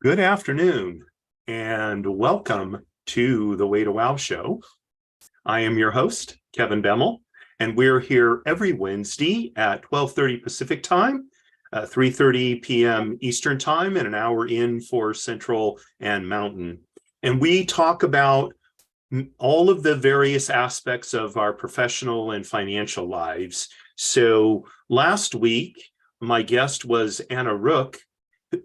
Good afternoon and welcome to the Way to Wow show. I am your host, Kevin Bemmel, and we're here every Wednesday at 12:30 Pacific time, 3:30 p.m. Eastern time, and an hour in for Central and Mountain. And we talk about all of the various aspects of our professional and financial lives. So last week, my guest was Anna Rook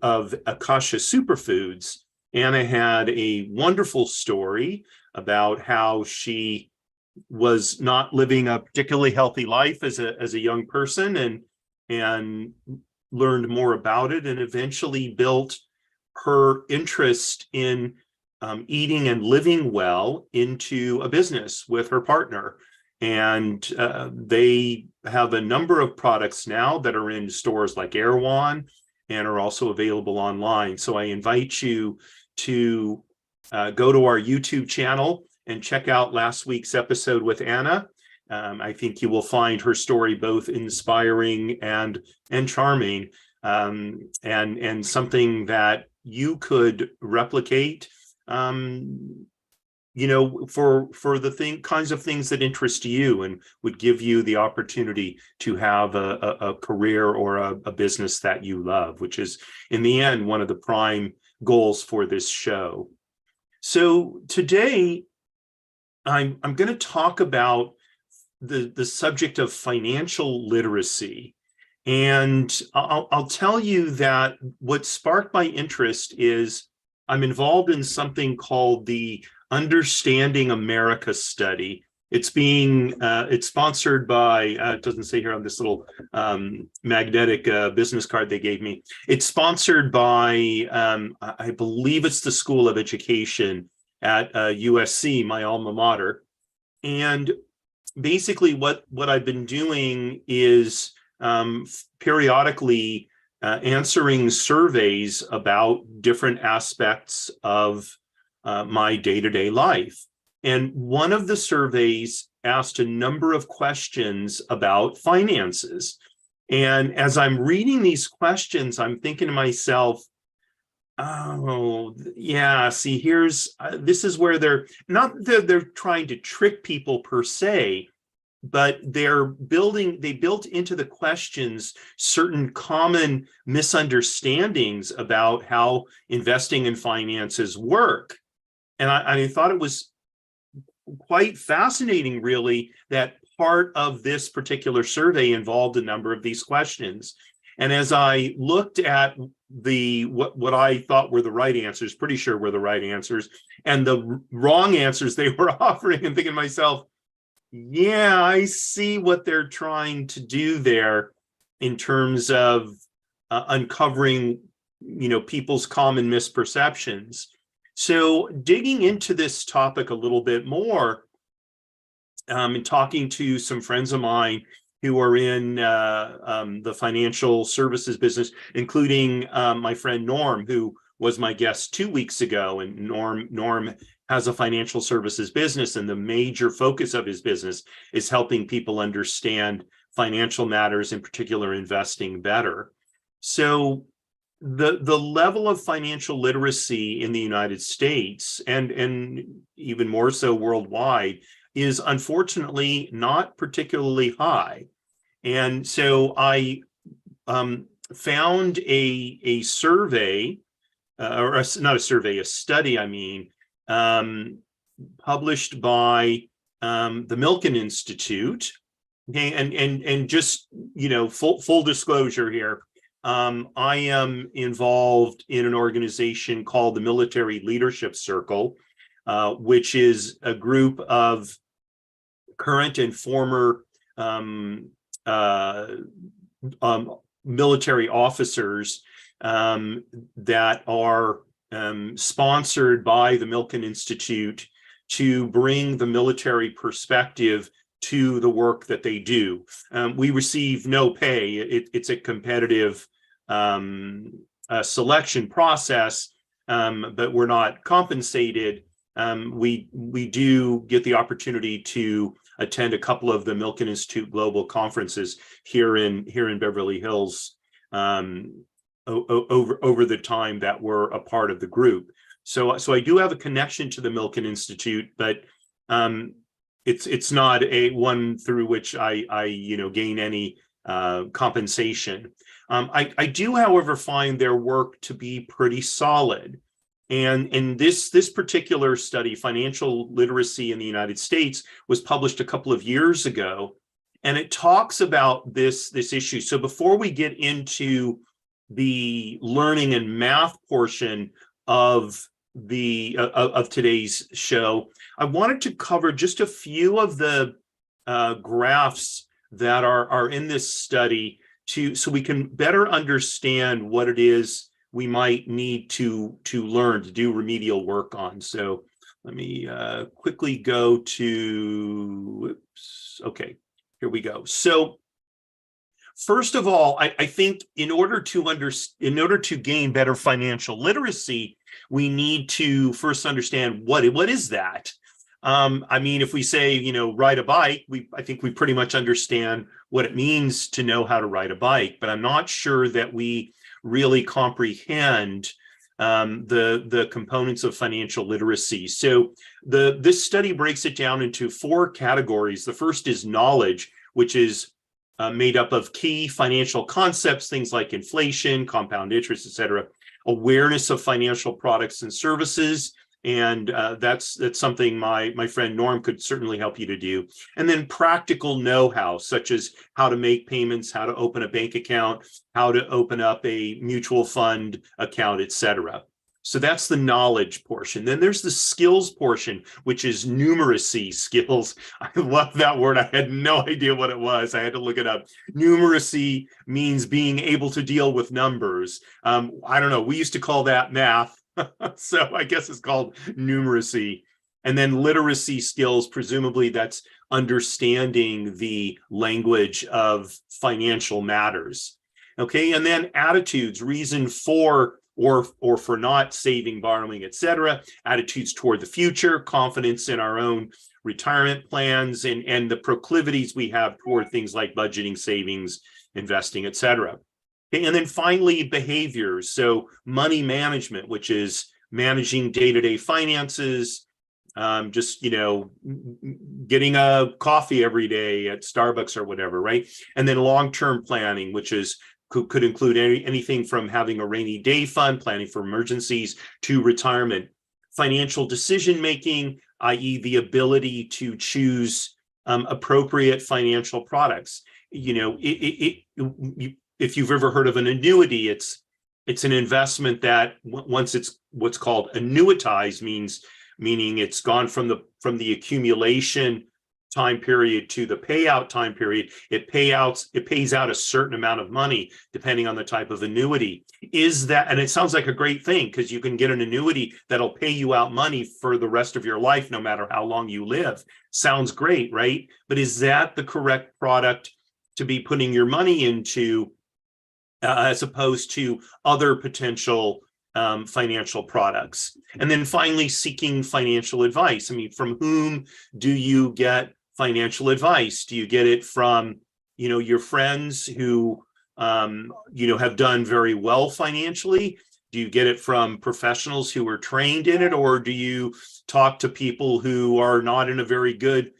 of Akasha Superfoods. Anna had a wonderful story about how she was not living a particularly healthy life as a young person and learned more about it and eventually built her interest in eating and living well into a business with her partner. And they have a number of products now that are in stores like Erewhon and are also available online. So I invite you to go to our YouTube channel and check out last week's episode with Anna. I think you will find her story both inspiring and charming, and something that you could replicate, for the kinds of things that interest you and would give you the opportunity to have a career or a business that you love, which is in the end one of the prime goals for this show. So today I'm going to talk about the subject of financial literacy. And I'll tell you that what sparked my interest is I'm involved in something called the Understanding America study. It's sponsored by, it doesn't say here on this little magnetic business card they gave me. It's sponsored by, I believe it's the School of Education at USC, my alma mater. And basically what I've been doing is periodically answering surveys about different aspects of my day-to-day life. And one of the surveys asked a number of questions about finances. And as I'm reading these questions, I'm thinking to myself, oh, yeah, see, this is where they're trying to trick people per se, but they built into the questions certain common misunderstandings about how investing and finances work. And I thought it was quite fascinating, really, that part of this particular survey involved a number of these questions. And as I looked at what I thought were the right answers, pretty sure were the right answers, and the wrong answers they were offering, and thinking to myself, yeah, I see what they're trying to do there in terms of uncovering, people's common misperceptions. So digging into this topic a little bit more, and talking to some friends of mine who are in the financial services business, including my friend Norm, who was my guest 2 weeks ago. And Norm has a financial services business, and the major focus of his business is helping people understand financial matters, in particular investing, better. So the level of financial literacy in the United States, and even more so worldwide, is unfortunately not particularly high. And so I found a survey, not a survey, a study, published by the Milken Institute. Okay, and just, full disclosure here, I am involved in an organization called the Military Leadership Circle, which is a group of current and former military officers that are sponsored by the Milken Institute to bring the military perspective to the work that they do. We receive no pay. It's a competitive selection process, but we're not compensated. We do get the opportunity to attend a couple of the Milken Institute global conferences here in Beverly Hills, over the time that we're a part of the group. So I do have a connection to the Milken Institute, but it's not a one through which I gain any compensation. I do, however, find their work to be pretty solid. And in this particular study, financial literacy in the United States, was published a couple of years ago, and it talks about this issue. So before we get into the learning and math portion of today's show, I wanted to cover just a few of the graphs that are in this study so we can better understand what it is we might need to learn to do remedial work on. So let me quickly go to, okay, here we go. So first of all, I think in order to gain better financial literacy, we need to first understand what is that. I mean, if we say, ride a bike, I think we pretty much understand what it means to know how to ride a bike, but I'm not sure that we really comprehend the components of financial literacy. So this study breaks it down into 4 categories. The first is knowledge, which is made up of key financial concepts, things like inflation, compound interest, et cetera, awareness of financial products and services. And that's something my friend Norm could certainly help you to do. And then practical know-how, such as how to make payments, how to open a bank account, how to open up a mutual fund account, et cetera. So that's the knowledge portion. Then there's the skills portion, which is numeracy skills. I love that word. I had no idea what it was. I had to look it up. Numeracy means being able to deal with numbers. I don't know. We used to call that math. So I guess it's called numeracy. And then literacy skills, presumably that's understanding the language of financial matters. Okay, and then attitudes, reason for or for not saving, borrowing, etc., attitudes toward the future, confidence in our own retirement plans, and the proclivities we have toward things like budgeting, savings, investing, etc. And then finally, behaviors. So money management, which is managing day-to-day finances, just, getting a coffee every day at Starbucks or whatever, right? And then long-term planning, which is could include anything from having a rainy day fund, planning for emergencies, to retirement. Financial decision-making, i.e. the ability to choose appropriate financial products. If you've ever heard of an annuity, it's an investment that once it's what's called annuitized, meaning it's gone from the accumulation time period to the payout time period, it pays out a certain amount of money depending on the type of annuity. And it sounds like a great thing, because you can get an annuity that'll pay you out money for the rest of your life, no matter how long you live. Sounds great, right? But is that the correct product to be putting your money into, as opposed to other potential financial products? And then finally, seeking financial advice. I mean, from whom do you get financial advice? Do you get it from, your friends who, have done very well financially? Do you get it from professionals who are trained in it? Or do you talk to people who are not in a very good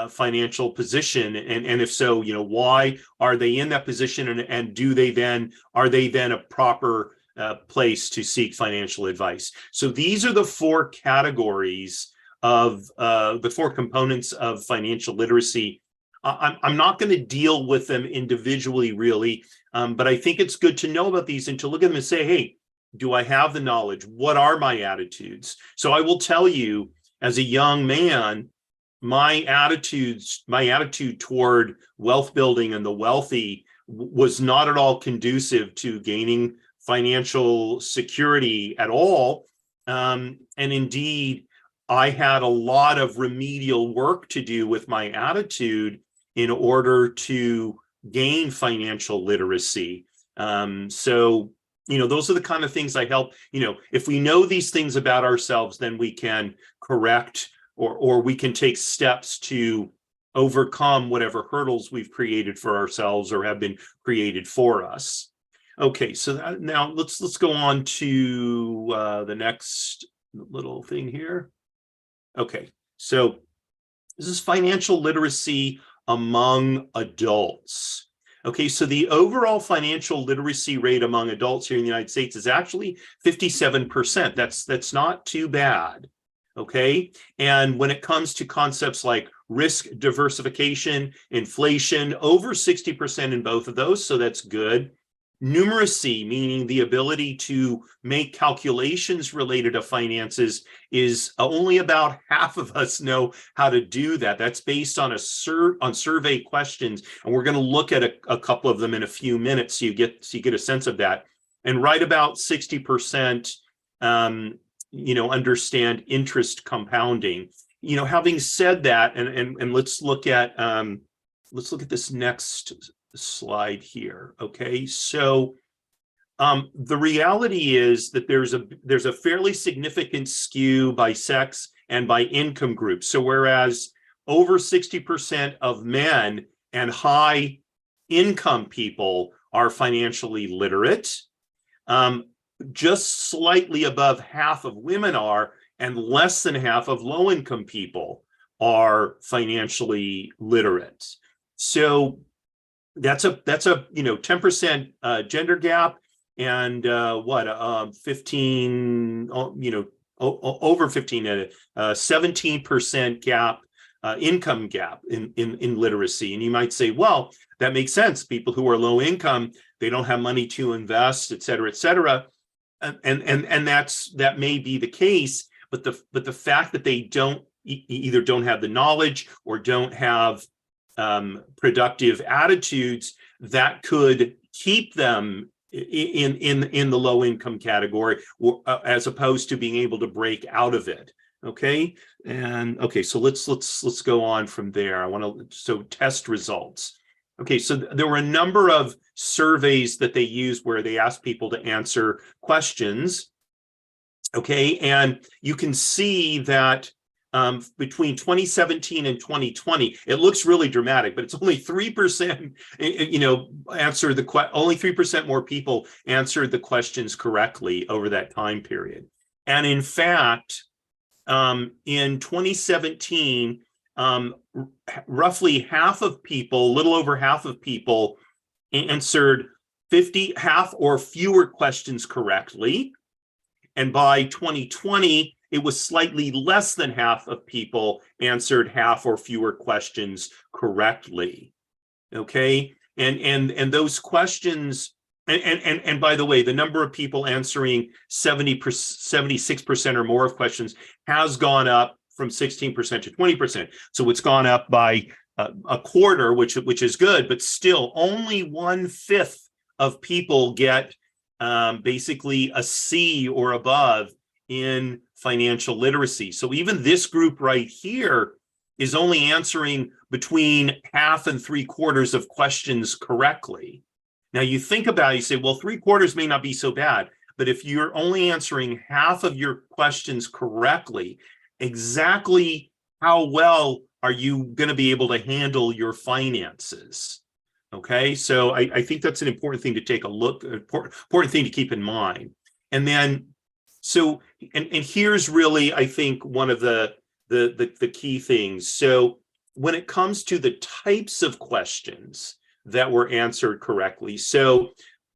financial position? And if so, why are they in that position? And are they then a proper place to seek financial advice? So these are the 4 categories of the 4 components of financial literacy. I'm not going to deal with them individually, really, but I think it's good to know about these and to look at them and say, hey, do I have the knowledge? What are my attitudes? So I will tell you, as a young man, my attitude toward wealth building and the wealthy was not at all conducive to gaining financial security at all. And indeed, I had a lot of remedial work to do with my attitude in order to gain financial literacy. So, those are the kind of things I help. If we know these things about ourselves, then we can correct or we can take steps to overcome whatever hurdles we've created for ourselves or have been created for us. Okay, so now let's go on to the next little thing here. Okay, so this is financial literacy among adults. Okay, so the overall financial literacy rate among adults here in the United States is actually 57%. That's not too bad. Okay, and when it comes to concepts like risk diversification, inflation, over 60% in both of those, so that's good. Numeracy, meaning the ability to make calculations related to finances, is only about half of us know how to do that. That's based on survey questions, and we're going to look at a couple of them in a few minutes, so you get a sense of that. And right about 60%, understand interest compounding. Having said that, and let's look at this next slide here. Okay, so the reality is that there's a fairly significant skew by sex and by income group. So whereas over 60% of men and high income people are financially literate, just slightly above half of women are, and less than half of low income people are financially literate. So that's a 10% gender gap, and 15 over 15 17% gap, income gap in literacy. And you might say, well, that makes sense. People who are low income, they don't have money to invest, et cetera, et cetera. And that may be the case, but the fact that they either don't have the knowledge or don't have productive attitudes that could keep them in the low income category, or, as opposed to being able to break out of it. Okay, so let's go on from there. So test results. Okay, so there were a number of surveys that they used where they asked people to answer questions. Okay, and you can see that between 2017 and 2020, it looks really dramatic, but it's only 3%, answered only 3% more people answered the questions correctly over that time period. And in fact, in 2017, roughly half of people, a little over half of people, answered half or fewer questions correctly. And by 2020, it was slightly less than half of people answered half or fewer questions correctly. Okay, and those questions, and by the way, the number of people answering 76% or more of questions has gone up from 16% to 20%. So it's gone up by a quarter, which is good, but still only 1/5 of people get basically a C or above in financial literacy. So even this group right here is only answering between half and 3/4 of questions correctly. Now you think about it, you say, well, 3/4 may not be so bad, but if you're only answering half of your questions correctly, exactly how well are you going to be able to handle your finances? Okay, so I think that's an important thing to take a look, important thing to keep in mind. And then, so, and here's really, I think, one of the key things. So when it comes to the types of questions that were answered correctly, so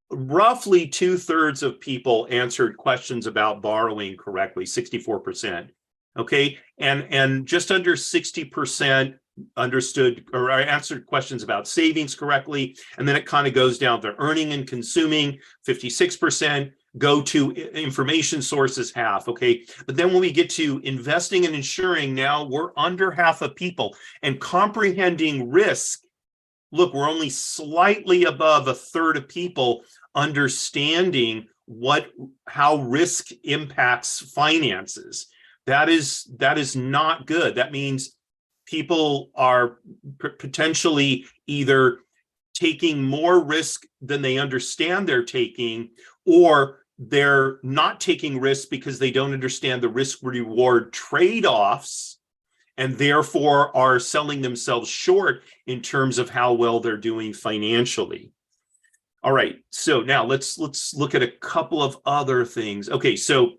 roughly 2/3 of people answered questions about borrowing correctly, 64%. Okay, and just under 60% understood or answered questions about savings correctly. And then it kind of goes down to earning and consuming, 56%, go to information sources, half. Okay, but then when we get to investing and insuring, now we're under half of people. And comprehending risk, look, we're only slightly above 1/3 of people understanding how risk impacts finances. That is not good. That means people are potentially either taking more risk than they understand they're taking, or they're not taking risks because they don't understand the risk reward trade-offs, and therefore are selling themselves short in terms of how well they're doing financially. All right. So now let's look at a couple of other things. Okay, so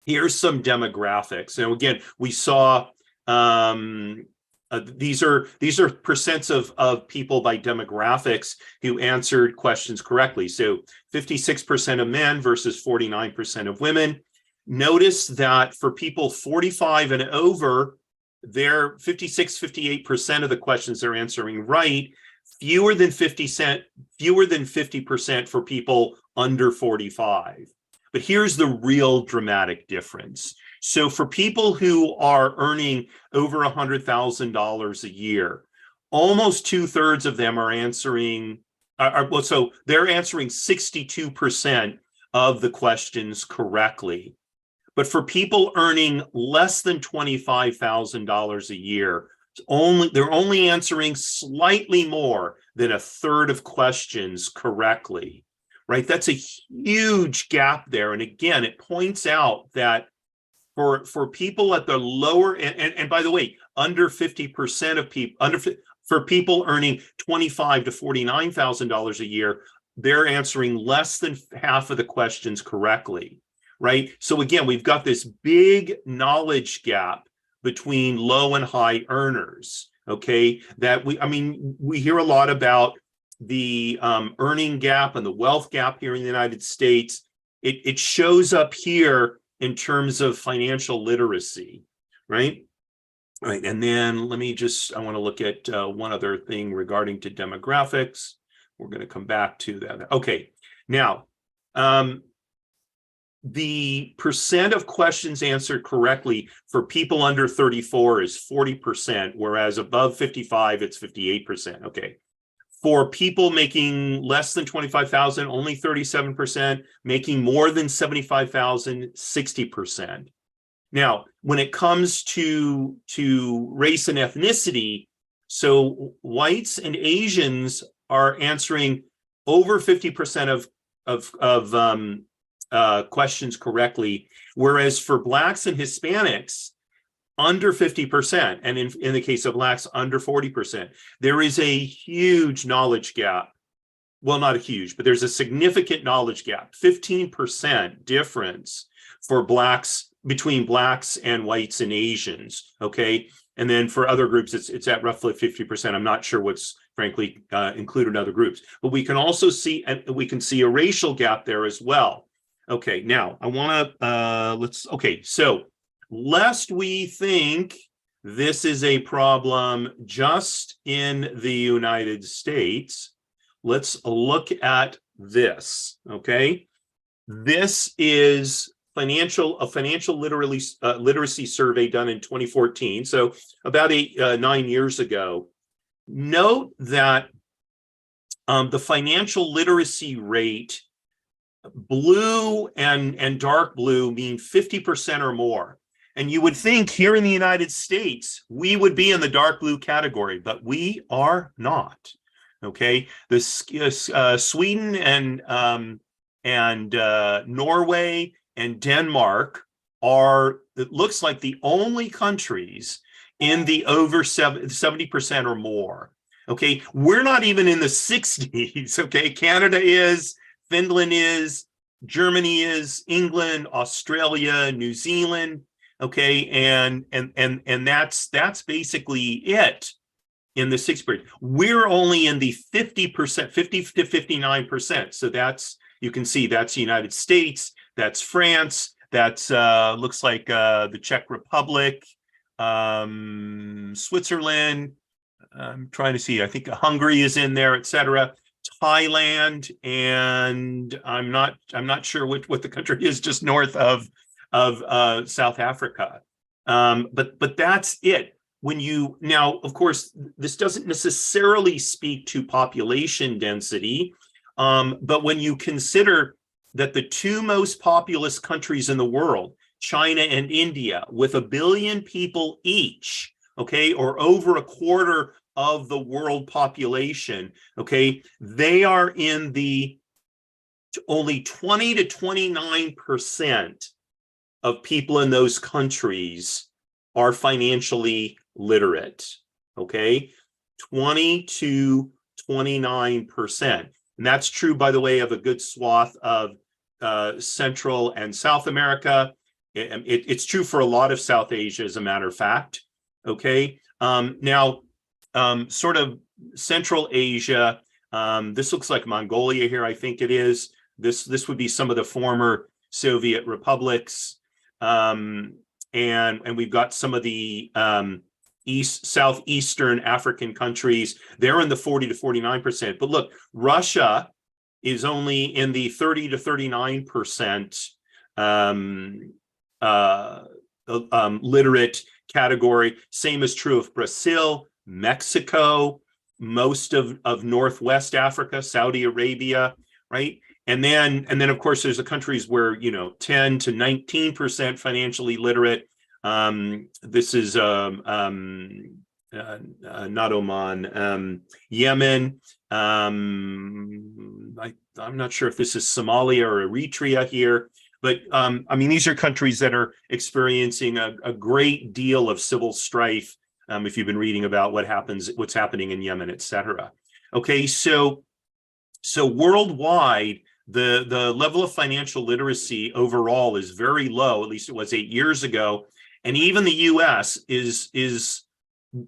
here's some demographics. And again, we saw these are percents of people by demographics who answered questions correctly. So 56% of men versus 49% of women. Notice that for people 45 and over, they're 58% of the questions they're answering right. Fewer than 50% for people under 45. But here's the real dramatic difference. So for people who are earning over $100,000 a year, almost 2/3 of them are answering, so they're answering 62% of the questions correctly. But for people earning less than $25,000 a year, they're only answering slightly more than 1/3 of questions correctly, right? That's a huge gap there. And again, it points out that for people at the lower, and by the way, under 50% of people, for people earning $25,000 to $49,000 a year, they're answering less than half of the questions correctly, right? So again, we've got this big knowledge gap between low and high earners, okay? We hear a lot about the earning gap and the wealth gap here in the United States. It shows up here in terms of financial literacy, right? All right, and then I want to look at one other thing regarding to demographics. We're going to come back to that. Okay, now, the percent of questions answered correctly for people under 34 is 40%, whereas above 55, it's 58%. Okay. For people making less than 25,000, only 37%, making more than 75,000, 60%. Now, when it comes to race and ethnicity, so whites and Asians are answering over 50% of questions correctly, whereas for Blacks and Hispanics, under 50%, and in the case of Blacks, under 40%. There is a huge knowledge gap. Well, not a huge, but there's a significant knowledge gap, 15% difference for Blacks, between Blacks and whites and Asians, okay? And then for other groups, it's at roughly 50%. I'm not sure what's frankly included in other groups, but we can also see, a racial gap there as well. Okay, now I wanna, so lest we think this is a problem just in the United States, let's look at this, okay? This is a financial literacy survey done in 2014, so about 9 years ago. Note that the financial literacy rate, blue and dark blue mean 50% or more. And you would think here in the United States, we would be in the dark blue category, but we are not. Okay, Sweden and Norway and Denmark are, it looks like, the only countries in the over 70% or more. Okay, we're not even in the 60s. Okay, Canada is, Finland is, Germany is, England, Australia, New Zealand. Okay, and that's basically it in the 6th grade. We're only in the 50%, 50 to 59%. So that's, you can see that's the United States, that's France, that's looks like the Czech Republic, Switzerland. I'm trying to see, I think Hungary is in there, etc. Thailand, and I'm not sure what the country is just north of South Africa. But that's it. Now, of course, this doesn't necessarily speak to population density, but when you consider that the two most populous countries in the world, China and India, with 1 billion people each, okay, or over a quarter of the world population, okay, they are in the only 20 to 29% of people in those countries are financially literate, okay? 20 to 29%. And that's true, by the way, of a good swath of Central and South America. It's true for a lot of South Asia, as a matter of fact. Okay. Now, sort of Central Asia, this looks like Mongolia here, I think it is. This would be some of the former Soviet republics. And we've got some of the southeastern African countries. They're in the 40 to 49%. But look, Russia is only in the 30 to 39% literate category. Same is true of Brazil, Mexico, most of Northwest Africa, Saudi Arabia, right? And then of course there's the countries where 10 to 19% financially literate. This is not Oman, Yemen. I'm not sure if this is Somalia or Eritrea here, but I mean, these are countries that are experiencing a great deal of civil strife. If you've been reading about what's happening in Yemen, et cetera. Okay, so worldwide, the level of financial literacy overall is very low. At least it was 8 years ago. And even the US is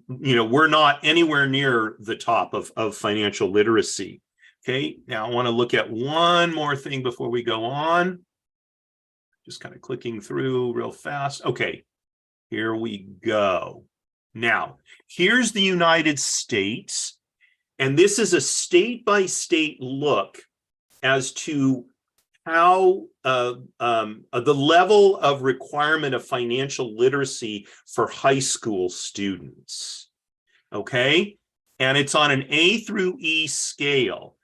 we're not anywhere near the top of financial literacy. Okay, now I want to look at one more thing before we go on. Just kind of clicking through real fast. Okay, here we go. Now, here's the United States, and this is a state-by-state look as to how the level of requirement of financial literacy for high school students. Okay, and it's on an A through E scale.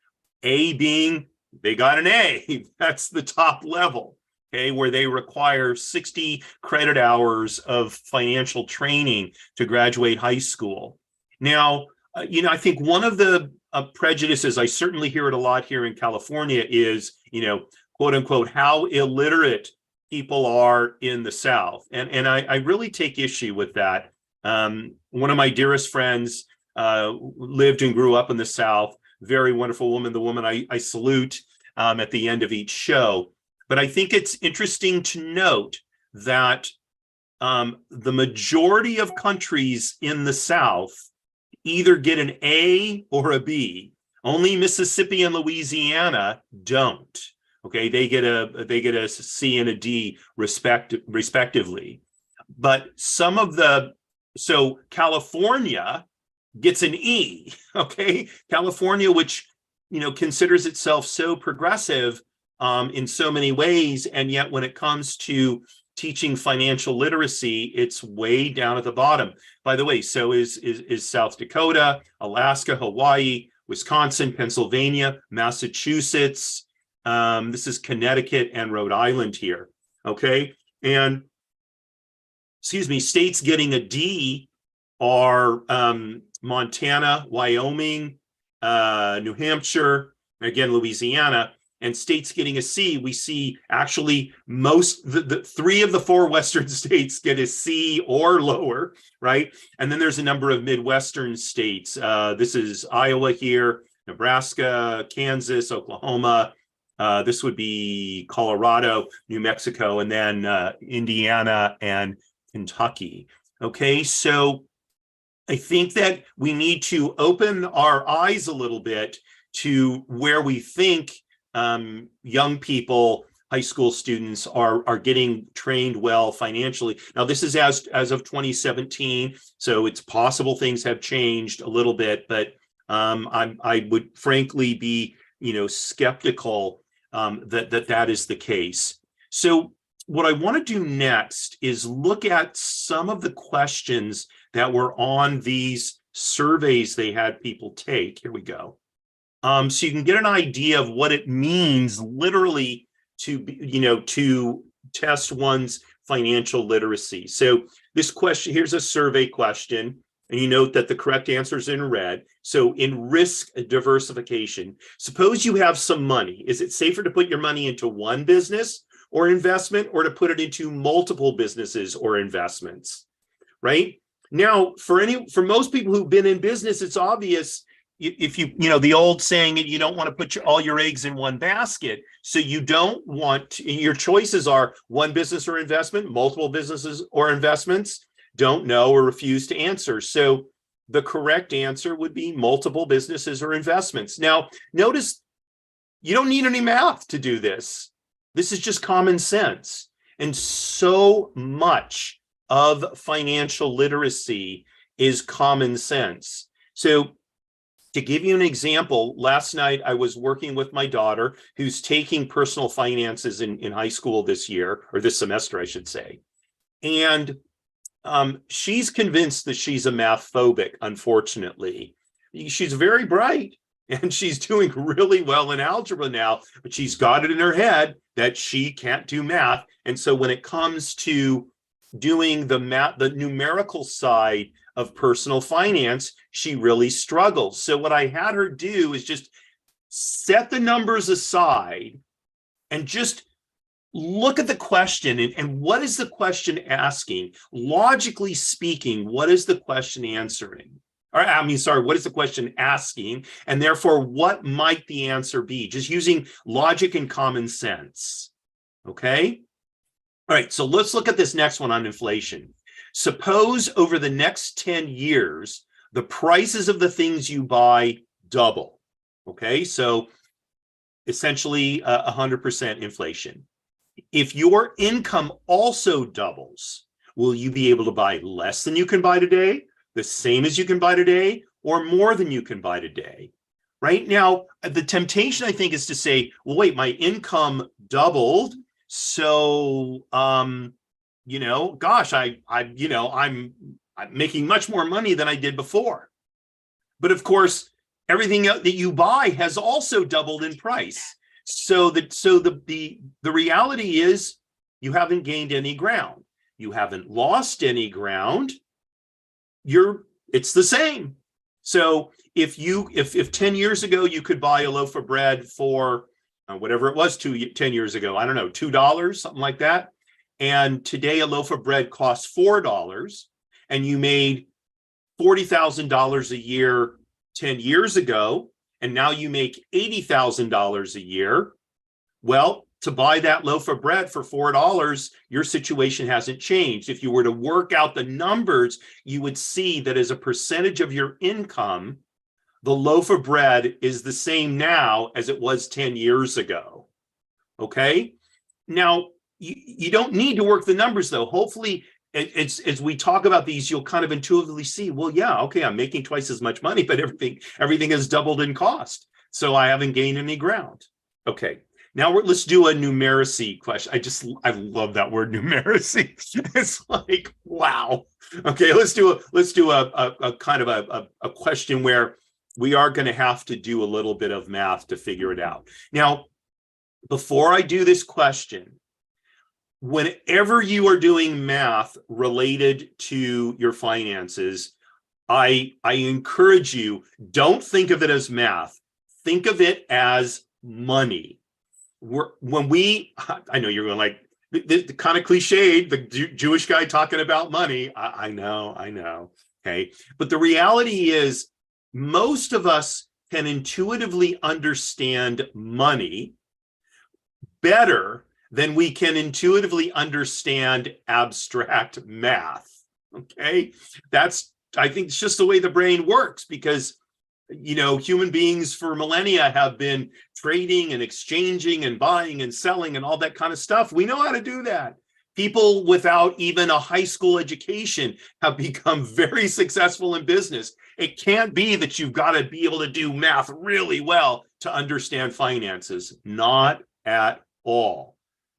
A being they got an A, that's the top level. Okay, where they require 60 credit hours of financial training to graduate high school. Now, I think one of the prejudices, I certainly hear it a lot here in California, is, quote unquote, how illiterate people are in the South. And I really take issue with that. One of my dearest friends lived and grew up in the South, very wonderful woman, the woman I salute at the end of each show. But I think it's interesting to note that the majority of countries in the South either get an A or a B. Only Mississippi and Louisiana don't. Okay, they get a C and a D respectively. But so California gets an E. Okay, California, which considers itself so progressive in so many ways, and yet when it comes to teaching financial literacy, it's way down at the bottom. By the way, so is South Dakota, Alaska, Hawaii, Wisconsin, Pennsylvania, Massachusetts. This is Connecticut and Rhode Island here. Okay, and states getting a D are Montana, Wyoming, New Hampshire, again Louisiana. And states getting a C, we see actually the 3 of the 4 Western states get a C or lower, right? And then there's a number of Midwestern states. This is Iowa here, Nebraska, Kansas, Oklahoma. This would be Colorado, New Mexico, and then Indiana and Kentucky. Okay, so I think that we need to open our eyes a little bit to where we think young people, high school students are getting trained well financially. Now, this is as of 2017, so it's possible things have changed a little bit, but I would frankly be skeptical that is the case. So what I want to do next is look at some of the questions that were on these surveys they had people take. Here we go. So you can get an idea of what it means literally to test one's financial literacy. So this question, here's a survey question, and you note that the correct answer is in red. So in risk diversification, suppose you have some money. Is it safer to put your money into one business or investment, or to put it into multiple businesses or investments, right? Now, for most people who've been in business, it's obvious if the old saying, you don't want to put all your eggs in one basket. So you don't want your choices are one business or investment, multiple businesses or investments, don't know or refuse to answer. So the correct answer would be multiple businesses or investments. Now, notice you don't need any math to do this. This is just common sense. And so much of financial literacy is common sense. So to give you an example, last night I was working with my daughter who's taking personal finances in high school this year, or this semester, I should say. And she's convinced that she's a math phobic, unfortunately. She's very bright and she's doing really well in algebra now, but she's got it in her head that she can't do math. And so when it comes to doing the numerical side of personal finance, she really struggles. So what I had her do is just set the numbers aside and just look at the question and what is the question asking? Logically speaking, what is the question answering? What is the question asking? And therefore, what might the answer be? Just using logic and common sense. Okay? All right, so let's look at this next one on inflation. Suppose over the next 10 years, the prices of the things you buy double. Okay, so essentially 100% inflation. If your income also doubles, will you be able to buy less than you can buy today, the same as you can buy today, or more than you can buy today? Right now, the temptation, I think, is to say, well, wait, my income doubled. So, gosh, I'm making much more money than I did before. But of course, everything that you buy has also doubled in price. So the reality is you haven't gained any ground. You haven't lost any ground. It's the same. So if 10 years ago you could buy a loaf of bread for whatever it was 10 years ago, I don't know, $2, something like that. And today a loaf of bread costs $4 and you made $40,000 a year 10 years ago, and now you make $80,000 a year. Well, to buy that loaf of bread for $4, your situation hasn't changed. If you were to work out the numbers, you would see that as a percentage of your income, the loaf of bread is the same now as it was 10 years ago. Okay? Now, you don't need to work the numbers, though. Hopefully, as we talk about these, you'll kind of intuitively see, well, yeah, okay, I'm making twice as much money, but everything has doubled in cost. So I haven't gained any ground. Okay, now let's do a numeracy question. I love that word numeracy. It's like, wow. Okay, let's do a kind of a question where we are going to have to do a little bit of math to figure it out. Now, before I do this question, whenever you are doing math related to your finances, I encourage you, don't think of it as math. Think of it as money. I know you're going like, the kind of cliched, the Jewish guy talking about money. I know. Okay. But the reality is, most of us can intuitively understand money better than we can intuitively understand abstract math. Okay, I think it's just the way the brain works, because human beings for millennia have been trading and exchanging and buying and selling and all that kind of stuff. We know how to do that. People without even a high school education have become very successful in business. It can't be that you've got to be able to do math really well to understand finances. Not at all.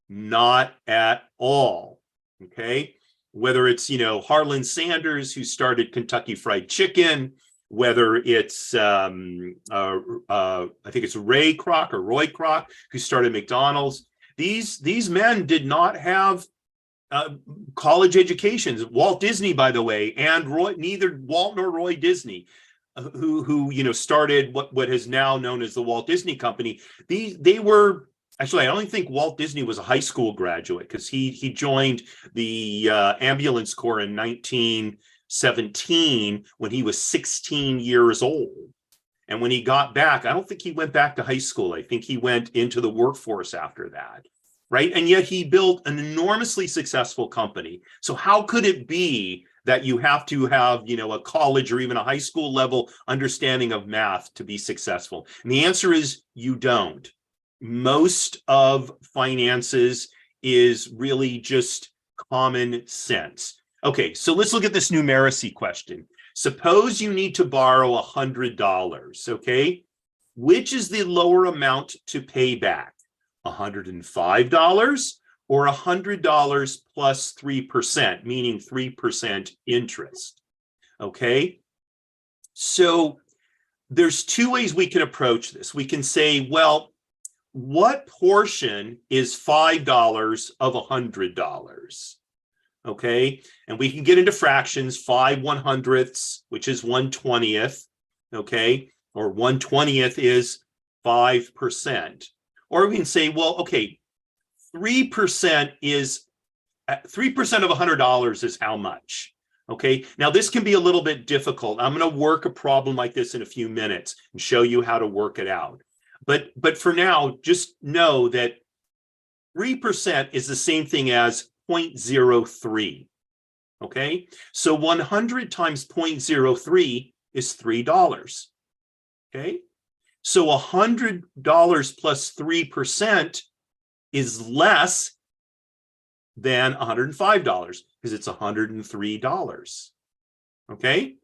Not at all. Okay. Whether it's, Harlan Sanders, who started Kentucky Fried Chicken, whether it's, I think it's Roy Kroc, who started McDonald's. These men did not have college educations. Walt Disney, by the way, and neither Walt nor Roy Disney, who started what is now known as the Walt Disney Company. They were actually, I don't think Walt Disney was a high school graduate, because he joined the ambulance corps in 1917 when he was 16 years old. And when he got back, I don't think he went back to high school. I think he went into the workforce after that, right? And yet he built an enormously successful company. So how could it be that you have to have, a college or even a high school level understanding of math to be successful? And the answer is you don't. Most of finances is really just common sense. Okay, so let's look at this numeracy question. Suppose you need to borrow $100, okay? Which is the lower amount to pay back? $105 or $100 plus 3%, meaning 3% interest, okay? So there's two ways we can approach this. We can say, well, what portion is $5 of $100? Okay, and we can get into fractions. 5 100ths, which is 1/20th, okay, or 1/20th is 5%. Or we can say, well, okay, 3% is 3% of $100 is how much? Okay, now this can be a little bit difficult. I'm going to work a problem like this in a few minutes and show you how to work it out. But for now, just know that 3% is the same thing as 0.03. Okay, so 100 times 0.03 is $3. Okay, so $100 plus 3% is less than $105 because it's $103. Okay,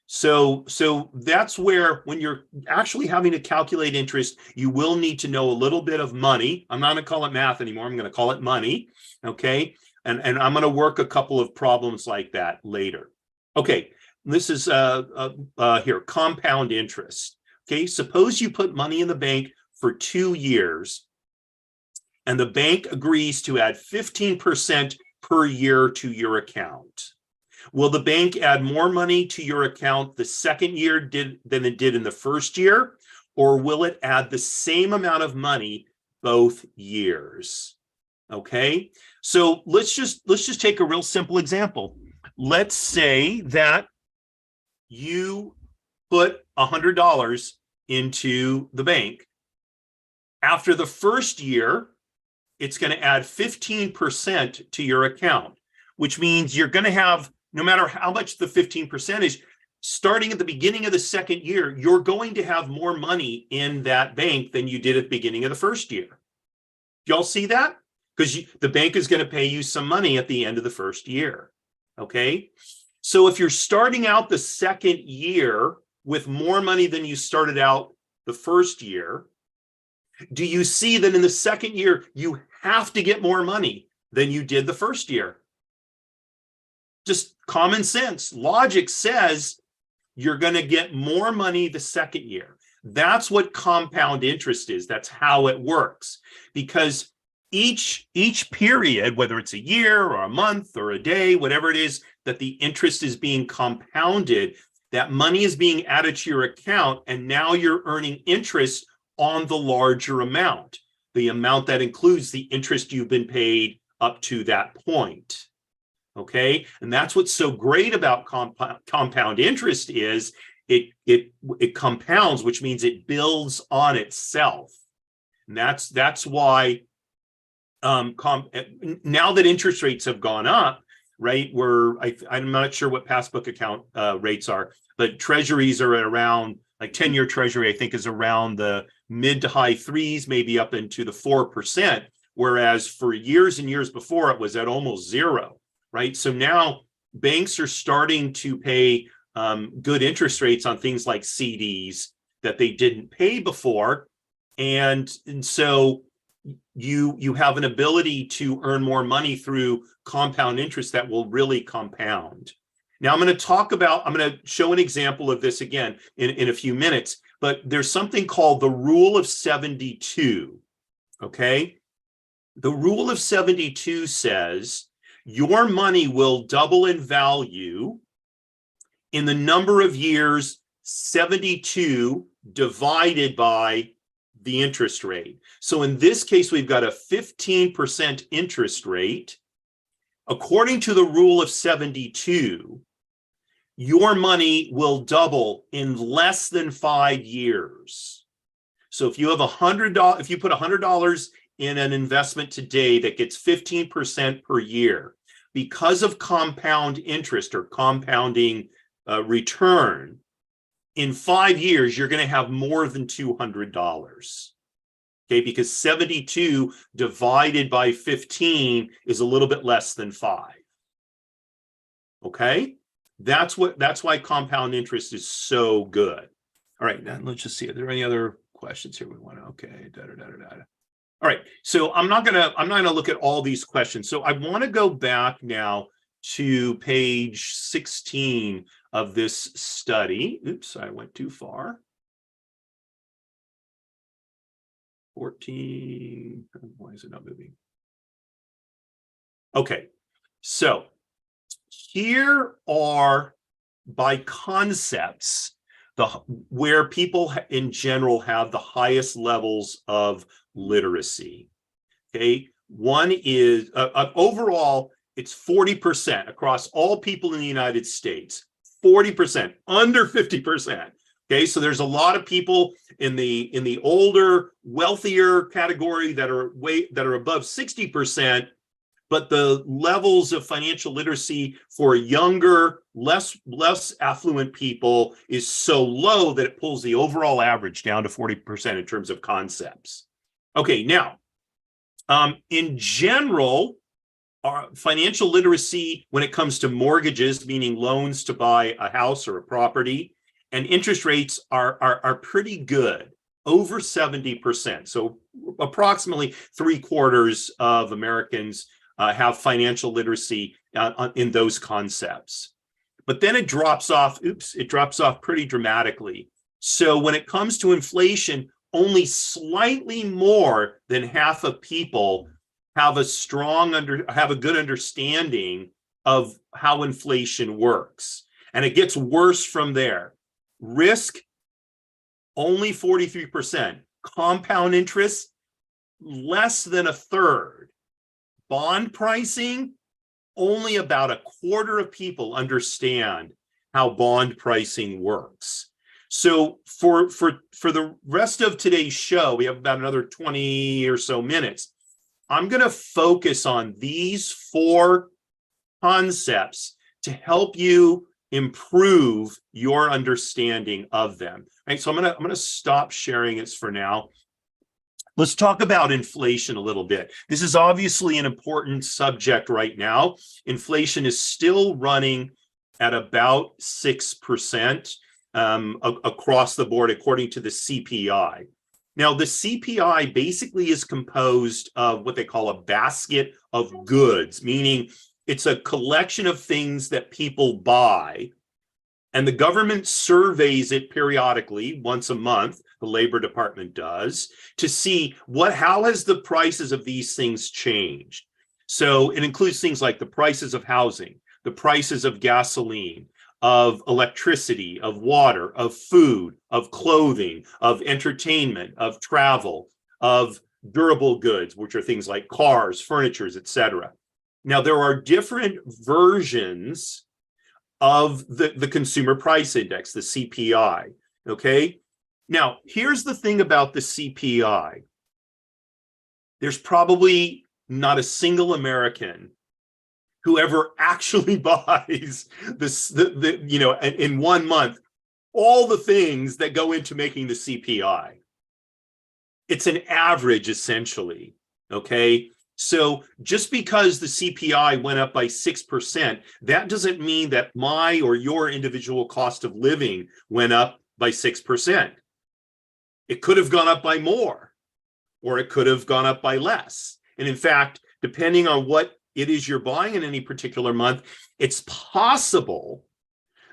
so that's where, when you're actually having to calculate interest, you will need to know a little bit of money. I'm not going to call it math anymore. I'm going to call it money. Okay, and I'm going to work a couple of problems like that later. Okay, this is here, compound interest. Okay, suppose you put money in the bank for 2 years, and the bank agrees to add 15% per year to your account. Will the bank add more money to your account the second year than it did in the first year, or will it add the same amount of money both years? Okay, so let's just take a real simple example. Let's say that you put $100 into the bank. After the first year, it's going to add 15% to your account, which means you're going to have, no matter how much the 15% is, starting at the beginning of the second year, you're going to have more money in that bank than you did at the beginning of the first year. Y'all see that? Because the bank is going to pay you some money at the end of the first year. Okay, so if you're starting out the second year with more money than you started out the first year, do you see that in the second year you have to get more money than you did the first year? Just common sense. Logic says you're going to get more money the second year. That's what compound interest is. That's how it works. Because each period, whether it's a year or a month or a day, whatever it is, that the interest is being compounded, that money is being added to your account, and now you're earning interest on the larger amount, the amount that includes the interest you've been paid up to that point. Okay, and that's what's so great about compound interest is it compounds, which means it builds on itself. And that's why now that interest rates have gone up, right? I'm not sure what passbook account rates are, but treasuries are at around, like 10-year treasury, I think, is around the mid to high threes, maybe up into the 4%, whereas for years and years before it was at almost zero, right? So now banks are starting to pay good interest rates on things like CDs that they didn't pay before, and so you have an ability to earn more money through compound interest that will really compound. Now I'm going to show an example of this again in a few minutes, but there's something called the rule of 72. Okay, the rule of 72 says your money will double in value in the number of years 72 divided by the interest rate. So in this case, we've got a 15% interest rate. According to the rule of 72, your money will double in less than 5 years. So if you have $100, if you put $100 in an investment today that gets 15% per year, because of compound interest or compounding return, in 5 years, you're going to have more than $200. Okay, because 72 divided by 15 is a little bit less than 5. Okay, that's why compound interest is so good. All right, now let's just see. Are there any other questions here we want to? Okay, All right, so I'm not gonna look at all these questions. So I want to go back now to page 16 of this study. Oops, I went too far. 14. Why is it not moving? Okay, so here are, by concepts, where people in general have the highest levels of literacy. Okay, one is overall, it's 40% across all people in the United States. 40%, under 50%. Okay, so there's a lot of people in the older, wealthier category that are above 60%, but the levels of financial literacy for younger, less affluent people is so low that it pulls the overall average down to 40% in terms of concepts. Okay, now, in general, our financial literacy when it comes to mortgages, meaning loans to buy a house or a property, and interest rates are pretty good, over 70%. So approximately 3/4 of Americans have financial literacy in those concepts. But then it drops off, it drops off pretty dramatically. So when it comes to inflation, only slightly more than half of people have a good understanding of how inflation works. And it gets worse from there. Risk, only 43%. Compound interest, less than a third. Bond pricing, only about 1/4 of people understand how bond pricing works. So for the rest of today's show, we have about another 20 or so minutes. I'm going to focus on these 4 concepts to help you improve your understanding of them. Right, so I'm going to stop sharing this for now. Let's talk about inflation a little bit. This is obviously an important subject right now. Inflation is still running at about 6% across the board, according to the CPI. Now, the CPI basically is composed of what they call a basket of goods, meaning it's a collection of things that people buy, and the government surveys it periodically, once a month, the Labor Department does, to see how has the prices of these things changed. So it includes things like the prices of housing, the prices of gasoline, of electricity, of water, of food, of clothing, of entertainment, of travel, of durable goods, which are things like cars, furniture, etc. Now, there are different versions of the Consumer Price Index, the CPI, okay? Now, here's the thing about the CPI. There's probably not a single American who ever actually buys in 1 month, all the things that go into making the CPI. It's an average, essentially, okay? So just because the CPI went up by 6%, that doesn't mean that my or your individual cost of living went up by 6%. It could have gone up by more, or it could have gone up by less. And in fact, depending on what it is you're buying in any particular month, it's possible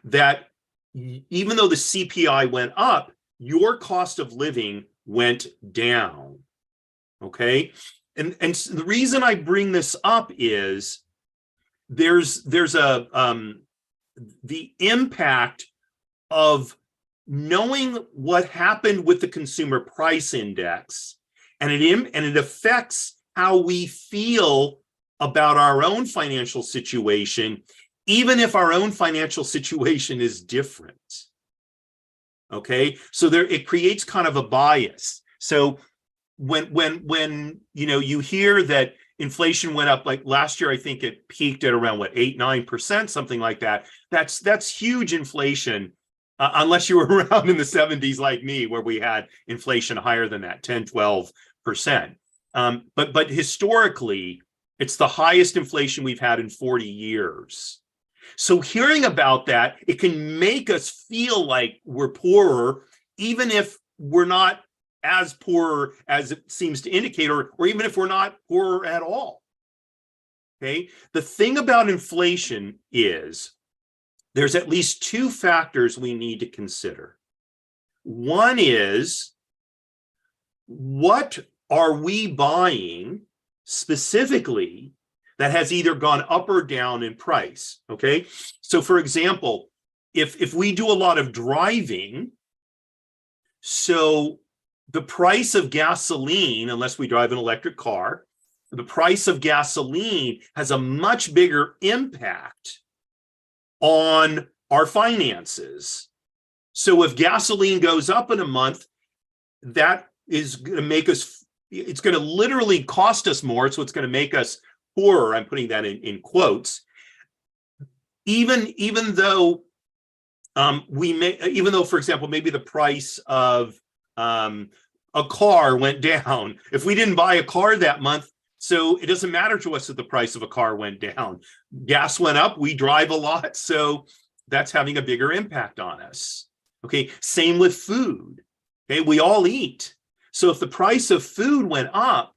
that even though the CPI went up, your cost of living went down, okay? And the reason I bring this up is there's the impact of knowing what happened with the Consumer Price Index, and it affects how we feel about our own financial situation, even if our own financial situation is different. Okay, so there it creates kind of a bias. So when you hear that inflation went up, like last year, I think it peaked at around what, 8-9%, something like that. That's huge inflation, unless you were around in the 70s like me, where we had inflation higher than that, 10-12%. But historically, it's the highest inflation we've had in 40 years. So hearing about that, it can make us feel like we're poorer, even if we're not as poor as it seems to indicate, or even if we're not poorer at all. Okay. The thing about inflation is there's at least two factors we need to consider. One is, what are we buying specifically that has either gone up or down in price? Okay. So for example, if we do a lot of driving, so the price of gasoline, unless we drive an electric car, the price of gasoline has a much bigger impact on our finances. So if gasoline goes up in a month, that is going to make us, it's going to literally cost us more. So it's going to make us poorer. I'm putting that in quotes. Even though even though, for example, maybe the price of a car went down. If we didn't buy a car that month, so it doesn't matter to us that the price of a car went down. Gas went up, we drive a lot, so that's having a bigger impact on us. Okay, same with food. Okay, we all eat. So if the price of food went up,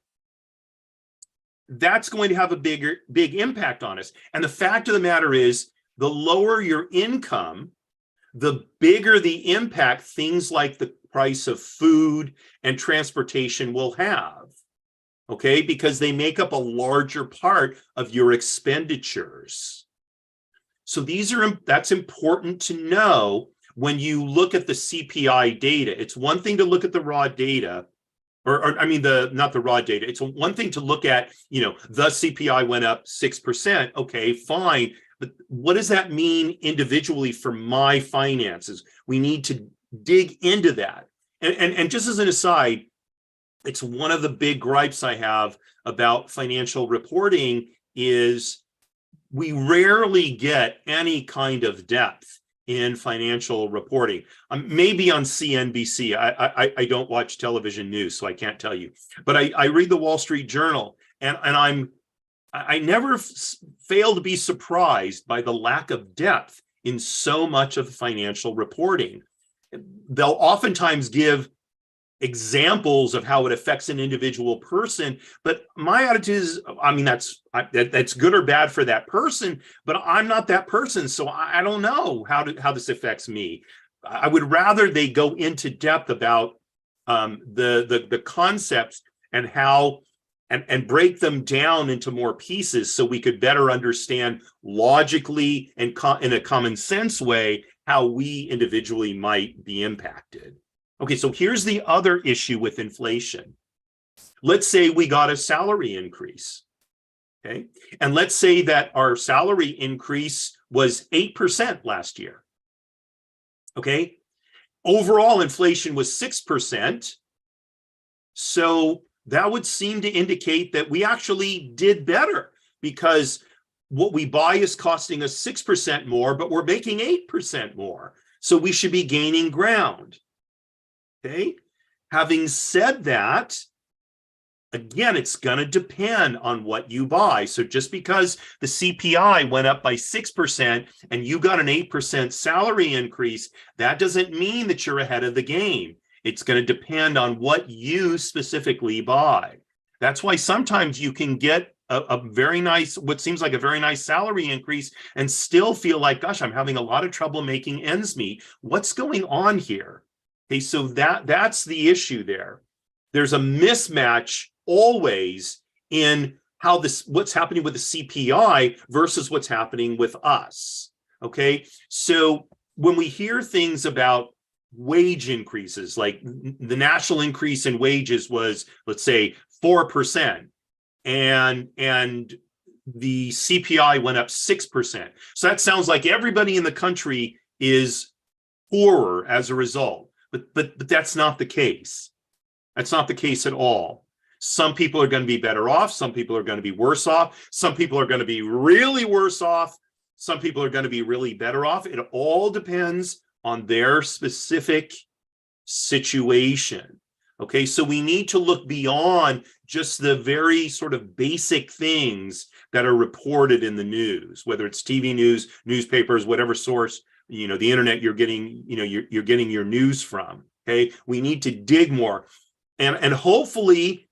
that's going to have a big impact on us. And the fact of the matter is, the lower your income, the bigger the impact things like the price of food and transportation will have. Okay, because they make up a larger part of your expenditures. So that's important to know when you look at the CPI data. It's one thing to look at the raw data, or I mean, not the raw data. It's one thing to look at, the CPI went up 6%. Okay, fine. But what does that mean individually for my finances? We need to dig into that. And just as an aside, it's one of the big gripes I have about financial reporting is we rarely get any kind of depth in financial reporting. Maybe on CNBC. I don't watch television news, so I can't tell you. But I read the Wall Street Journal, and I never fail to be surprised by the lack of depth in so much of financial reporting. They'll oftentimes give examples of how it affects an individual person, but my attitude is, I mean, that's good or bad for that person, but I'm not that person, so I don't know how this affects me. I would rather they go into depth about the concepts and how and break them down into more pieces so we could better understand logically and in a common sense way how we individually might be impacted. Okay, so here's the other issue with inflation. Let's say we got a salary increase, okay? And let's say that our salary increase was 8% last year, okay? Overall inflation was 6%. So that would seem to indicate that we actually did better because what we buy is costing us 6% more, but we're making 8% more. So we should be gaining ground. Okay. Having said that, again, it's going to depend on what you buy. So just because the CPI went up by 6% and you got an 8% salary increase, that doesn't mean that you're ahead of the game. It's going to depend on what you specifically buy. That's why sometimes you can get a very nice, what seems like a very nice salary increase and still feel like, gosh, I'm having a lot of trouble making ends meet. What's going on here? Okay, so that's the issue there. There's a mismatch always in how what's happening with the CPI versus what's happening with us. Okay, so when we hear things about wage increases, like the national increase in wages was, let's say, 4%, and the CPI went up 6%. So that sounds like everybody in the country is poorer as a result. But that's not the case. That's not the case at all. Some people are going to be better off. Some people are going to be worse off. Some people are going to be really worse off. Some people are going to be really better off. It all depends on their specific situation. Okay, so we need to look beyond just the very sort of basic things that are reported in the news, whether it's TV news, newspapers, whatever source, the internet you're getting, you're getting your news from. Okay, we need to dig more. And hopefully,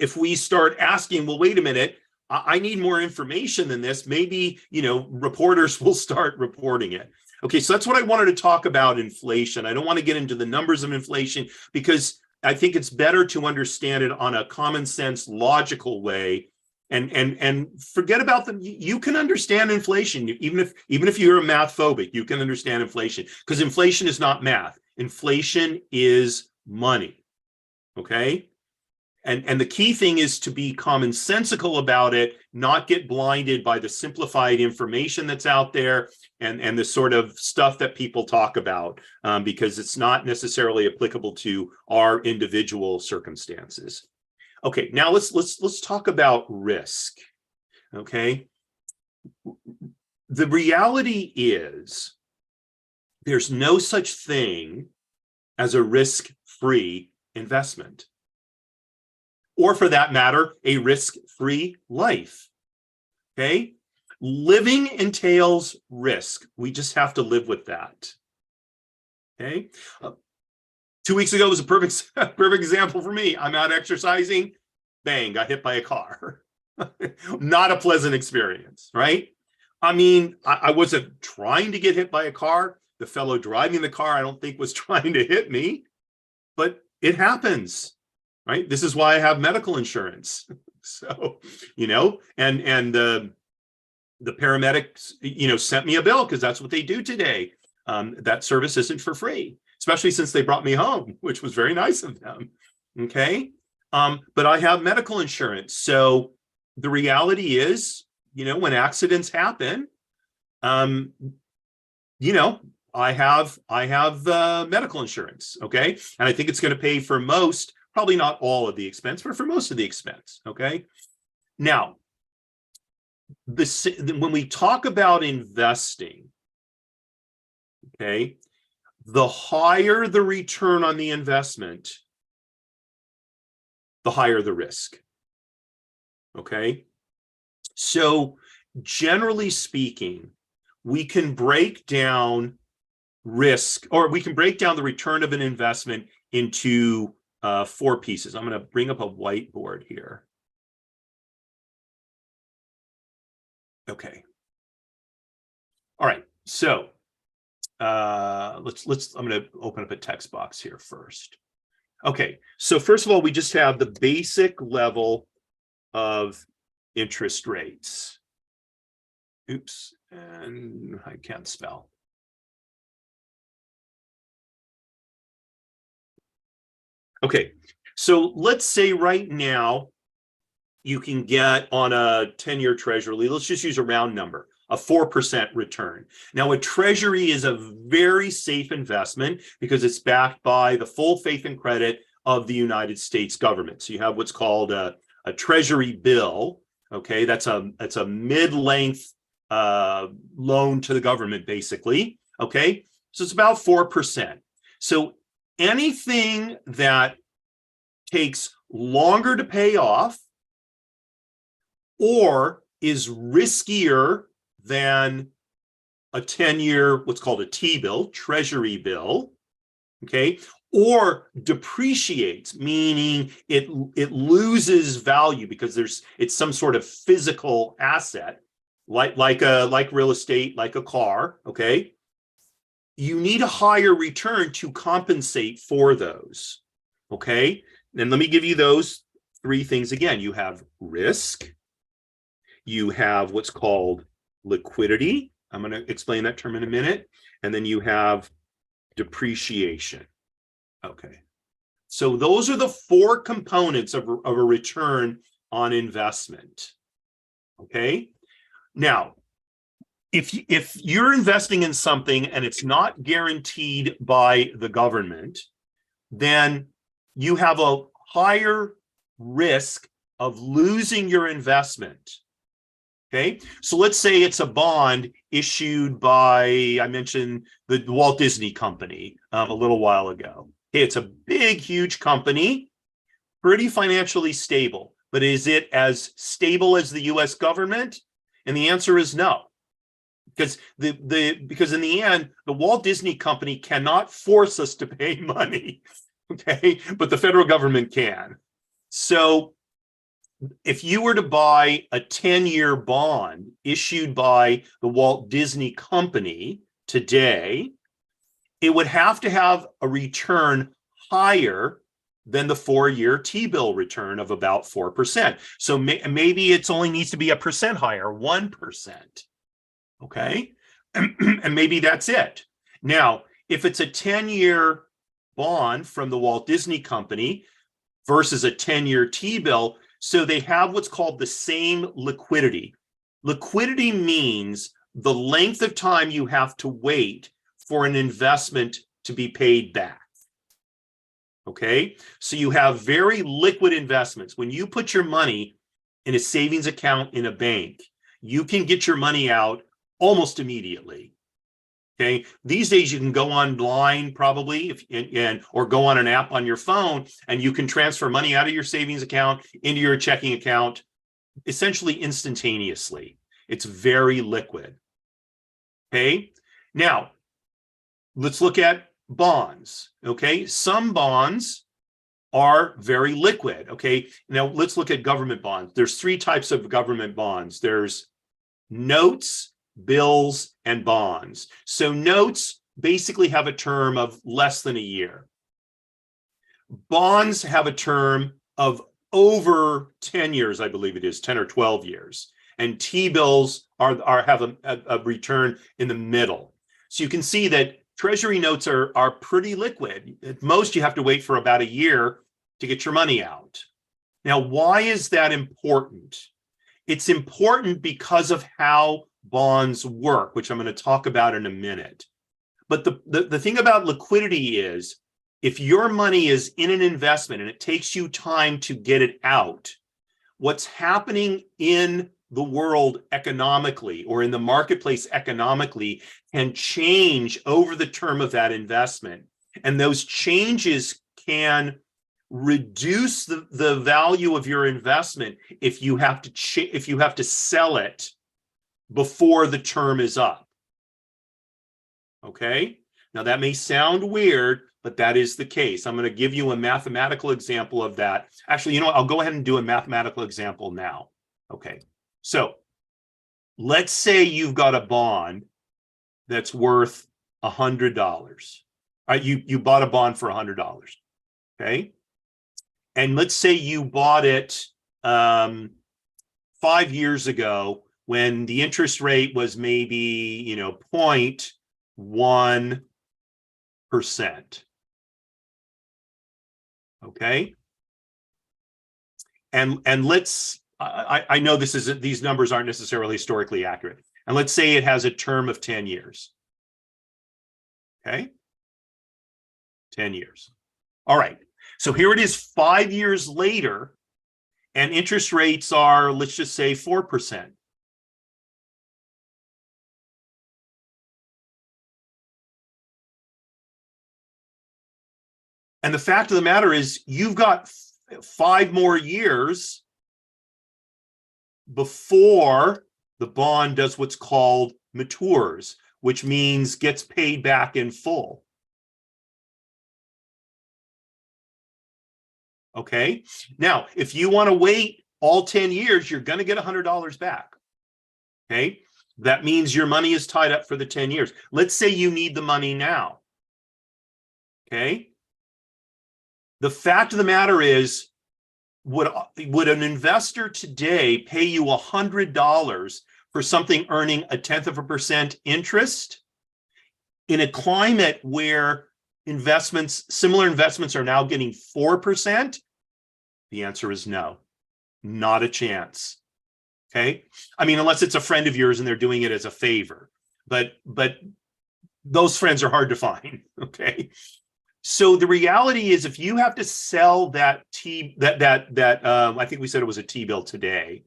if we start asking, well, wait a minute, I need more information than this, maybe, reporters will start reporting it. Okay, so that's what I wanted to talk about, inflation. I don't want to get into the numbers of inflation because I think it's better to understand it on a common sense, logical way, and forget about them. You can understand inflation, even if you're a math phobic, you can understand inflation, because inflation is not math. Inflation is money. Okay. And the key thing is to be commonsensical about it, not get blinded by the simplified information that's out there and the sort of stuff that people talk about, because it's not necessarily applicable to our individual circumstances. Okay, now let's talk about risk. Okay, the reality is there's no such thing as a risk-free investment, or for that matter, a risk-free life. Okay, living entails risk. We just have to live with that. Okay, 2 weeks ago was a perfect example for me. I'm out exercising, bang, got hit by a car. Not a pleasant experience, right? I mean, I wasn't trying to get hit by a car. The fellow driving the car, I don't think, was trying to hit me, but it happens. Right? This is why I have medical insurance. So, and the paramedics, sent me a bill because that's what they do today. That service isn't for free, especially since they brought me home, which was very nice of them. Okay. But I have medical insurance. So the reality is, when accidents happen, I have medical insurance. Okay. And I think it's going to pay for most, probably not all of the expense, but for most of the expense. Okay. Now, when we talk about investing, okay, the higher the return on the investment, the higher the risk. Okay. So generally speaking, we can break down risk, or we can break down the return of an investment into 4 pieces. I'm going to bring up a whiteboard here. Okay. All right. So I'm going to open up a text box here first. Okay. So first of all, we just have the basic level of interest rates. Oops. And I can't spell. Okay, so let's say right now you can get on a 10-year treasury, let's just use a round number, a 4% return. Now, a treasury is a very safe investment because it's backed by the full faith and credit of the United States government. So you have what's called a treasury bill. Okay, that's a mid-length loan to the government, basically. Okay, so it's about 4%. So anything that takes longer to pay off or is riskier than a 10-year, what's called a T-bill, treasury bill, okay, or depreciates, meaning it loses value because it's some sort of physical asset, like real estate, like a car, okay, you need a higher return to compensate for those. Okay. And let me give you those 3 things again. You have risk, you have what's called liquidity. I'm going to explain that term in a minute. And then you have depreciation. Okay. So those are the 4 components of a return on investment. Okay. Now, if you're investing in something and it's not guaranteed by the government, then you have a higher risk of losing your investment. Okay, so let's say it's a bond issued by, I mentioned the Walt Disney Company a little while ago. Okay, it's a big, huge company, pretty financially stable, but is it as stable as the US government? And the answer is no. Because because in the end, the Walt Disney Company cannot force us to pay money, okay? But the federal government can. So if you were to buy a 10-year bond issued by the Walt Disney Company today, it would have to have a return higher than the 4-year T-bill return of about 4%. So maybe it only needs to be 1% higher, 1%. Okay, and maybe that's it. Now, if it's a 10-year bond from the Walt Disney Company versus a 10-year T-bill, so they have what's called the same liquidity. Liquidity means the length of time you have to wait for an investment to be paid back. Okay, so you have very liquid investments. When you put your money in a savings account in a bank, you can get your money out almost immediately. Okay, these days you can go online probably or go on an app on your phone and you can transfer money out of your savings account into your checking account essentially instantaneously. It's very liquid. Okay, now let's look at bonds. Okay, some bonds are very liquid. Okay, now let's look at government bonds. There's 3 types of government bonds. There's notes, bills, and bonds. So notes basically have a term of less than a year. Bonds have a term of over 10 years, I believe it is, 10 or 12 years. And T-bills have a return in the middle. So you can see that Treasury notes are pretty liquid. At most, you have to wait for about a year to get your money out. Now, why is that important? It's important because of how bonds work, which I'm going to talk about in a minute. But the thing about liquidity is, if your money is in an investment and it takes you time to get it out, what's happening in the world economically or in the marketplace economically can change over the term of that investment. And those changes can reduce the value of your investment if you have to sell it before the term is up. Okay, now that may sound weird, but that is the case. I'm going to give you a mathematical example of that. Actually, you know what? I'll go ahead and do a mathematical example now. Okay, so let's say you've got a bond that's worth $100. All right, you bought a bond for $100. Okay, and let's say you bought it 5 years ago when the interest rate was maybe 0.1%. Okay, and let's I know these numbers aren't necessarily historically accurate, and let's say it has a term of 10 years. Okay, 10 years. All right, so here it is 5 years later, and interest rates are, let's just say, 4%. And the fact of the matter is, you've got 5 more years before the bond does what's called matures, which means gets paid back in full. Okay, now if you want to wait all 10 years, you're going to get $100 back. Okay, that means your money is tied up for the 10 years. Let's say you need the money now. Okay, the fact of the matter is, would an investor today pay you $100 for something earning 0.1% interest in a climate where similar investments are now getting 4%? The answer is no, not a chance. Okay. I mean, unless it's a friend of yours and they're doing it as a favor, but those friends are hard to find. Okay. So the reality is, if you have to sell that I think we said it was a T-bill today,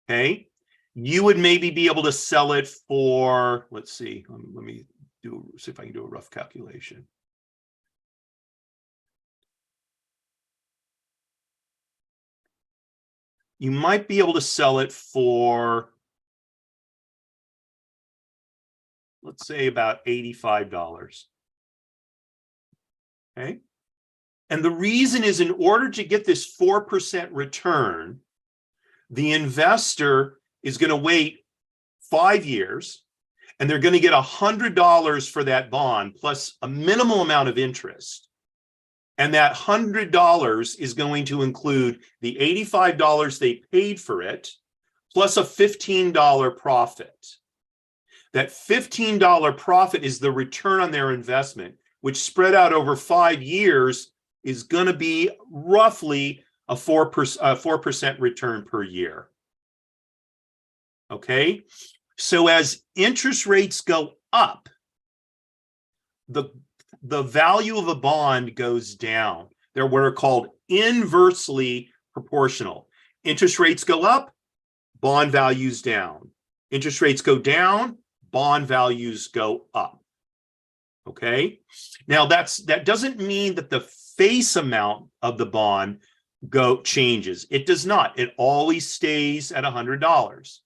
okay, you would maybe be able to sell it for, let's see, let me see if I can do a rough calculation. You might be able to sell it for, let's say, about $85. Okay. And the reason is, in order to get this 4% return, the investor is going to wait 5 years, and they're going to get $100 for that bond plus a minimal amount of interest. And that $100 is going to include the $85 they paid for it, plus a $15 profit. That $15 profit is the return on their investment, which spread out over 5 years is going to be roughly a 4% return per year. Okay, so as interest rates go up, the value of a bond goes down. They're what are called inversely proportional. Interest rates go up, bond values down. Interest rates go down, bond values go up. Okay, now that doesn't mean that the face amount of the bond changes. It does not. It always stays at $100.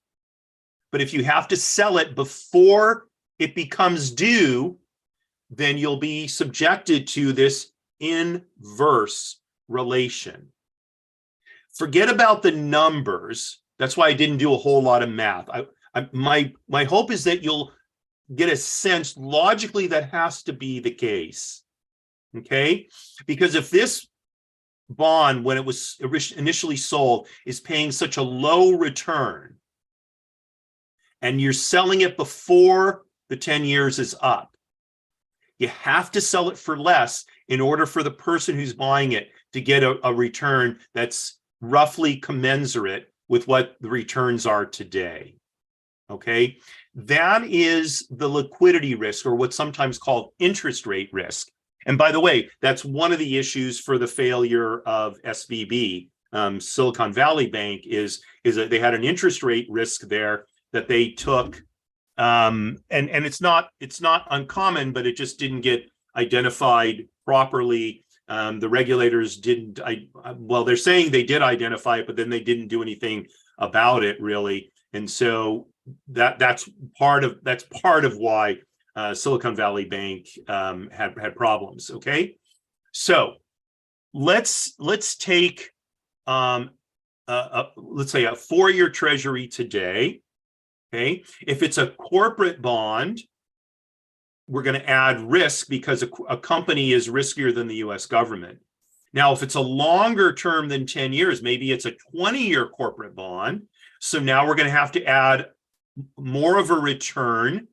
But if you have to sell it before it becomes due, then you'll be subjected to this inverse relation. Forget about the numbers. That's why I didn't do a whole lot of math. My hope is that you'll get a sense logically that has to be the case. Okay, because if this bond, when it was initially sold, is paying such a low return, and you're selling it before the 10 years is up, you have to sell it for less in order for the person who's buying it to get a return that's roughly commensurate with what the returns are today. Okay, that is the liquidity risk, or what's sometimes called interest rate risk. And by the way, that's one of the issues for the failure of SVB, Silicon Valley Bank, is that they had an interest rate risk there that they took, and it's not uncommon, but it just didn't get identified properly. The regulators didn't. Well, they're saying they did identify it, but then they didn't do anything about it really, and so that's part of why Silicon Valley Bank had problems. Okay, so let's take let's say a 4-year treasury today. Okay, if it's a corporate bond, we're going to add risk because a company is riskier than the U.S. government. Now, if it's a longer term than 10 years, maybe it's a 20-year corporate bond. So now we're going to have to add more of a return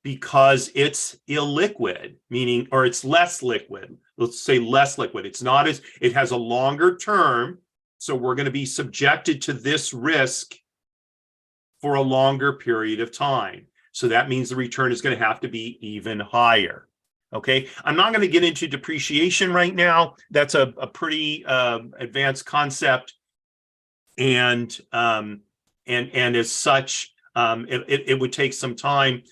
because it's illiquid, meaning, or it's less liquid. Let's say less liquid. It's not as, it has a longer term. So we're going to be subjected to this risk for a longer period of time. So that means the return is going to have to be even higher. Okay, I'm not going to get into depreciation right now. That's a pretty advanced concept, and as such, it would take some time,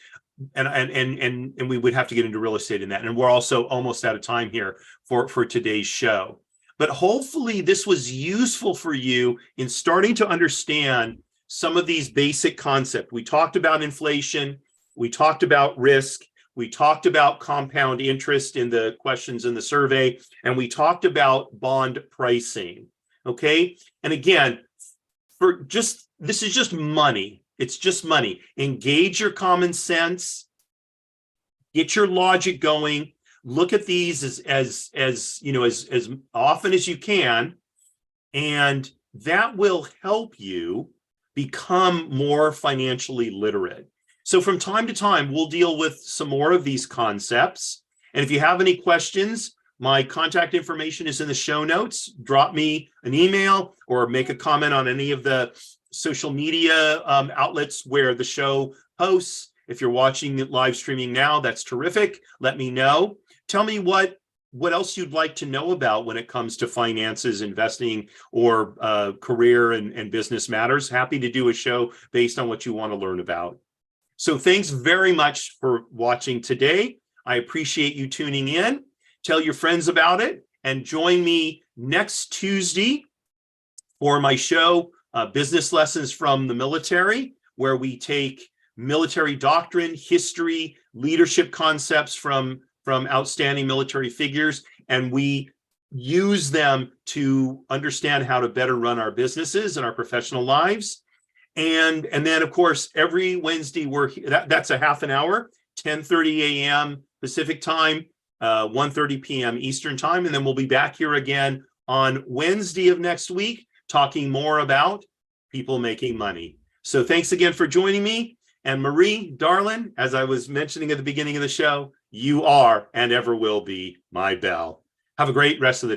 and we would have to get into real estate in that. And we're also almost out of time here for today's show. But hopefully, this was useful for you in starting to understand some of these basic concepts. We talked about inflation. We talked about risk. We talked about compound interest in the questions in the survey, and we talked about bond pricing. Okay. And again, this is just money. It's just money. Engage your common sense, get your logic going, look at these as often as you can, and that will help you become more financially literate. So from time to time, we'll deal with some more of these concepts. And if you have any questions, My contact information is in the show notes. Drop me an email or make a comment on any of the social media outlets where the show posts. If you're watching it live streaming now, that's terrific. Let me know. Tell me what else you'd like to know about when it comes to finances, investing, or career and business matters. Happy to do a show based on what you want to learn about. So thanks very much for watching today. I appreciate you tuning in. Tell your friends about it and join me next Tuesday for my show, Business Lessons from the Military, where we take military doctrine, history, leadership concepts from outstanding military figures, and we use them to understand how to better run our businesses and our professional lives. And then, of course, every Wednesday, that's a half an hour, 10:30 a.m. Pacific time, 1:30 p.m. Eastern time. And then we'll be back here again on Wednesday of next week, talking more about people making money. So thanks again for joining me. And Marie, darling, as I was mentioning at the beginning of the show, you are and ever will be my belle. Have a great rest of the day.